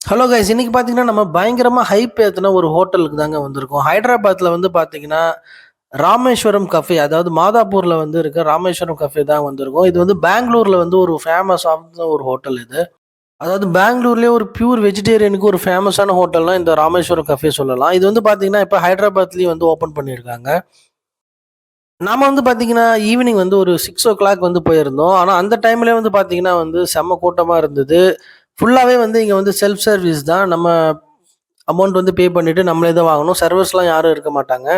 Hello guys, இன்னைக்கு பார்த்தீங்கன்னா, நம்ம பயங்கரமா ஹைப் ஏத்துன ஒரு ஹோட்டலுக்கு தாங்க வந்திருக்கோம். ஹைதராபாத்ல வந்து பார்த்தீங்கன்னா, ராமேஸ்வரம் கஃபே அதாவது மாதாப்பூர்ல வந்து இருக்க ராமேஸ்வரம் கஃபே தான் வந்திருக்கோம். இது வந்து பெங்களூர்ல வந்து ஒரு ஃபேமஸ் ஆன ஒரு ஹோட்டல் இது. அதாவது பெங்களூர்லயே ஒரு பியூர் வெஜிடேரியனுக்கு ஒரு ஃபேமஸான ஹோட்டல்னா இந்த ராமேஸ்வரம் கஃபே சொல்லலாம். இது வந்து பார்த்தீங்கன்னா, இப்ப ஹைதராபாத்லயும் வந்து ஓப்பன் பண்ணியிருக்காங்க. நாம வந்து பார்த்தீங்கன்னா, ஈவினிங் வந்து ஒரு 6:00 வந்து போயிருந்தோம். ஆனா அந்த டைம்லயே வந்து பார்த்தீங்கன்னா வந்து செம்ம கூட்டமா இருந்தது. ஃபுல்லாவே வந்து இங்க வந்து செல்ஃப் சர்வீஸ் தான். நம்ம அமௌண்ட் வந்து பே பண்ணிட்டு நம்மளே தான் வாங்கணும். சர்வர்ஸ்லாம் யாரும் இருக்க மாட்டாங்க.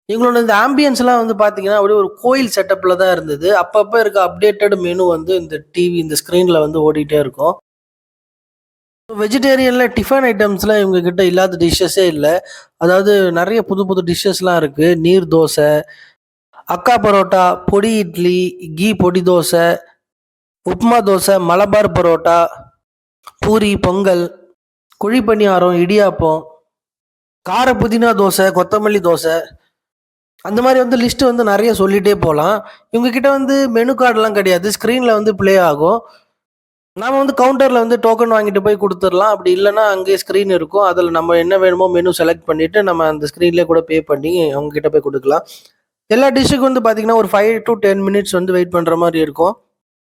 எங்களோட இந்த ஆம்பியன்ஸ்லாம் வந்து பார்த்தீங்கன்னா, அப்படியே ஒரு கோயில் செட்டப்ல தான் இருந்தது. அப்பப்ப இருக்க அப்டேட்டட் மெனு வந்து இந்த டிவி, இந்த ஸ்க்ரீன்ல வந்து ஓடிட்டே இருக்கும். வெஜிடேரியன்ல டிஃபன் ஐட்டம்ஸ்ல இவங்க கிட்ட இல்லாத டிஷ்ஷஸே இல்ல. அதாவது நெறைய புது புது டிஷ்ஷஸ்லாம் இருக்கு. நீர் தோசை, அக்கா பரோட்டா, பொடி இட்லி, கீ பொடி தோசை, உப்மா தோசை, மலபார் பரோட்டா, பூரி, பொங்கல், குழி பணியாரம், இடியாப்பம், கார புதினா தோசை, கொத்தமல்லி தோசை, அந்த மாரி வந்து லிஸ்ட் வந்து நெறைய சொல்லிட்டே போலாம். இவங்க கிட்ட வந்து மெனு கார்ட்லாம் கிடையாது. ஸ்க்ரீன்ல வந்து ப்ளே ஆகும். நாம வந்து கவுண்டர்ல வந்து டோக்கன் வாங்கிட்டு போய் குடுத்துறலாம். அப்படி இல்லன்னா அங்கேயே ஸ்க்ரீன் இருக்கும். அதுல நம்ம என்ன வேணுமோ மெனு செலக்ட் பண்ணிட்டு நம்ம அந்த ஸ்க்ரீன்லயே கூட பே பண்ணி அவங்க கிட்ட போய் குடுக்கலாம். எல்லா டிஷ்ஷுக்கு வந்து பார்த்தீங்கன்னா, ஒரு 5 டூ 10 மினிட்ஸ் வந்து வெயிட் பண்ற மாரி இருக்கும்.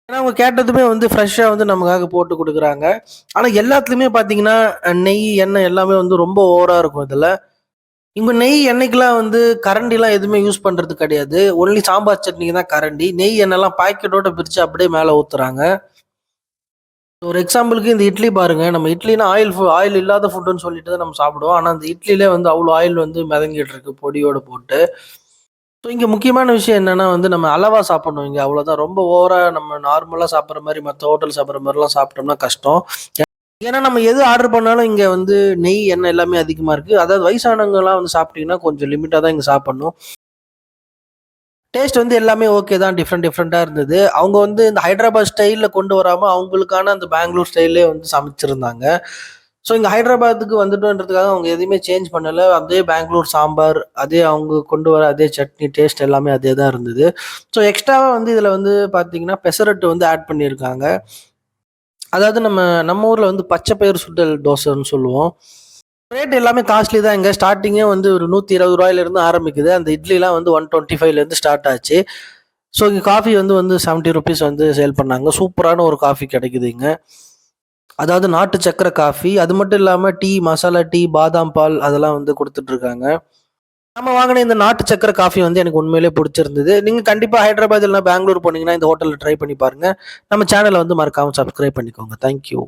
ஏன்னா அவங்க கேட்டதுமே வந்து ஃப்ரெஷ்ஷா வந்து நமக்காக போட்டு குடுக்குறாங்க. ஆனா எல்லாத்துலயுமே பார்த்தீங்கன்னா, நெய், எண்ணெய் எல்லாமே வந்து ரொம்ப ஓவரா இருக்கும் இதுல. இவங்க நெய், எண்ணெய்க்கெல்லாம் வந்து கரண்டிலாம் எதுவுமே யூஸ் பண்றது கிடையாது. ஒன்லி சாம்பார் சட்னிக்கு தான் கரண்டி. நெய், எண்ணெய்லாம் பாக்கெட்டோட பிரிச்சு அப்படியே மேல ஊத்துறாங்க. ஒரு எக்ஸாம்பிளுக்கு இந்த இட்லி பாருங்க. நம்ம இட்லினா ஆயில் இல்லாத ஃபுட்டுன்னு சொல்லிட்டு தான் நம்ம சாப்பிடுவோம். ஆனா அந்த இட்லிலே வந்து அவ்வளோ ஆயில் வந்து மிதங்கிட்டு இருக்கு பொடியோட போட்டு. ஸோ இங்க முக்கியமான விஷயம் என்னன்னா வந்து நம்ம அளவா சாப்பிடணும் இங்க அவ்வளோதான். ரொம்ப ஓவரா நம்ம நார்மலா சாப்பிடுற மாரி மத்த ஹோட்டல் சாப்பிடுற மாரிலாம் சாப்பிட்டோம்னா கஷ்டம். ஏன்னா நம்ம எது ஆர்டர் பண்ணாலும் இங்க வந்து நெய், எண்ணெய் எல்லாமே அதிகமா இருக்கு. அதாவது வயசானவங்கலாம் வந்து சாப்பிட்டீங்கன்னா கொஞ்சம் லிமிட்டா தான் இங்க சாப்பிடணும். டேஸ்ட் வந்து எல்லாமே ஓகே தான். டிஃப்ரெண்ட்டா இருந்தது. அவங்க வந்து இந்த ஹைதராபாத் ஸ்டைல்ல கொண்டு வராம, அவங்களுக்கான அந்த பெங்களூர் ஸ்டைல்லயே வந்து சமைச்சிருந்தாங்க. ஸோ இங்க ஹைதராபாத்துக்கு வந்துட்டோன்றதுக்காக அவங்க எதையுமே சேஞ்ச் பண்ணல. அதே பெங்களூர் சாம்பார், அதே அவங்க கொண்டு வர அதே சட்னி, டேஸ்ட் எல்லாமே அதே தான் இருந்தது. ஸோ எக்ஸ்ட்ராவா வந்து இதுல வந்து பார்த்தீங்கன்னா, பெசரட்டு வந்து ஆட் பண்ணியிருக்காங்க. அதாவது நம்ம நம்ம ஊர்ல வந்து பச்சை பயிறு சுண்டல் தோசைன்னு சொல்லுவோம். ரேட் எல்லாமே காஸ்ட்லி தான் இங்க. ஸ்டார்ட்டிங்கே வந்து ஒரு ரூ. 120 ஆரம்பிக்குது. அந்த இட்லிலாம் வந்து 125 ஸ்டார்ட் ஆச்சு. ஸோ இங்க காஃபி வந்து ₹70 வந்து சேல் பண்ணாங்க. சூப்பரான ஒரு காஃபி கிடைக்குது இங்க. அதாவது நாட்டு சர்க்கரை காஃபி. அது மட்டும் இல்லாம டீ, மசாலா டீ, பாதாம் பால் அதெல்லாம் வந்து குடுத்துட்டு இருக்காங்க. நம்ம வாங்குன இந்த நாட்டு சர்க்கரை காஃபி வந்து எனக்கு உண்மையிலேயே புடிச்சிருந்தது. நீங்க கண்டிப்பா ஹைதராபாத் இல்லன்னா பெங்களூர் போனீங்கன்னா இந்த ஹோட்டல்ல ட்ரை பண்ணி பாருங்க. நம்ம சேனல வந்து மறக்காம சப்ஸ்கிரைப் பண்ணிக்கோங்க. Thank you.